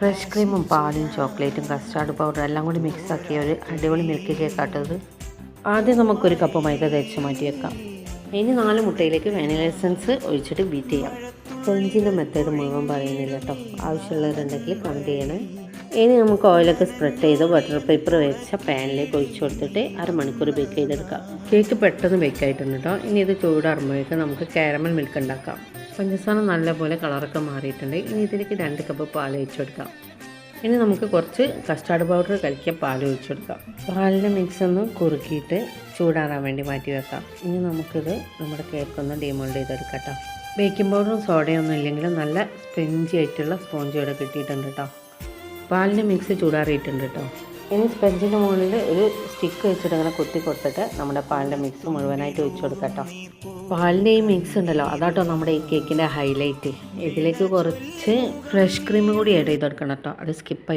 Fresh ക്രീമും പാലും ചോക്ലേറ്റും കസ്റ്റാർഡ് പൗഡറും എല്ലാം കൂടി മിക്സ് ആക്കിയ ഒരു അടിപൊളി മിൽക്ക് കേക്കാട്ടത്. ആദ്യം നമുക്കൊരു കപ്പ് മൈദ തേച്ച് മാറ്റി വെക്കാം. ഇനി 4 മുട്ടയിലേക്ക് വാനില എസൻസ് ഒഴിച്ചിട്ട് ബീറ്റ് ചെയ്യാം. ഫ്രഞ്ചിൻ്റെ മെത്തേഡ് മുഴുവൻ പറയുന്നില്ല കേട്ടോ, ആവശ്യമുള്ളവരുണ്ടെങ്കിൽ കമൻറ്റ് ചെയ്യണേ. ഇനി നമുക്ക് ഓയിലൊക്കെ സ്പ്രെഡ് ചെയ്ത് ബട്ടർ പേപ്പർ വെച്ച പാനിലേക്ക് ഒഴിച്ചു കൊടുത്തിട്ട് അരമണിക്കൂർ ബേക്ക് ചെയ്തെടുക്കാം. കേക്ക് പെട്ടെന്ന് ബേക്ക് ആയിട്ടുണ്ട് കേട്ടോ. ഇനി ഇത് ചൂടാറുമ്പോഴേക്ക് നമുക്ക് കാരമൽ മിൽക്ക് ഉണ്ടാക്കാം. പഞ്ചസാര നല്ലപോലെ കളറൊക്കെ മാറിയിട്ടുണ്ട്. ഇനി ഇതിലേക്ക് 2 കപ്പ് പാൽ ഒഴിച്ചു കൊടുക്കാം. ഇനി നമുക്ക് കുറച്ച് കസ്റ്റാർഡ് പൗഡർ കലക്കിയ പാൽ ഒഴിച്ചു കൊടുക്കാം. പാലിൻ്റെ മിക്സ് ഒന്ന് കുറുക്കിയിട്ട് ചൂടാറാൻ വേണ്ടി മാറ്റി വെക്കാം. ഇനി നമുക്കിത് നമ്മുടെ കേക്കൊന്ന് ഡീമോൾഡ് ചെയ്തെടുക്കാം കേട്ടോ. ബേക്കിംഗ് പൗഡറും സോഡയും ഒന്നും ഇല്ലെങ്കിലും നല്ല സ്പെഞ്ചി ആയിട്ടുള്ള സ്പോഞ്ച് ഇവിടെ കിട്ടിയിട്ടുണ്ട് കേട്ടോ. പാലിൻ്റെ മിക്സ് ചൂടാറിയിട്ടുണ്ട് കേട്ടോ. ഇനി സ്പെഞ്ചിൻ്റെ മുകളിൽ ഒരു സ്റ്റിക്ക് വെച്ചിട്ട് അങ്ങനെ കുത്തി കൊടുത്തിട്ട് നമ്മുടെ പാലിൻ്റെ മിക്സ് മുഴുവനായിട്ട് ഒഴിച്ചു കൊടുക്കാം കേട്ടോ. പാലിൻ്റെ ഈ മിക്സ് ഉണ്ടല്ലോ, അതാട്ടോ നമ്മുടെ ഈ കേക്കിൻ്റെ ഹൈലൈറ്റ്. ഇതിലേക്ക് കുറച്ച് ഫ്രഷ് ക്രീം കൂടി ആഡ് ചെയ്ത് കൊടുക്കണം കേട്ടോ, അത് സ്കിപ്പായി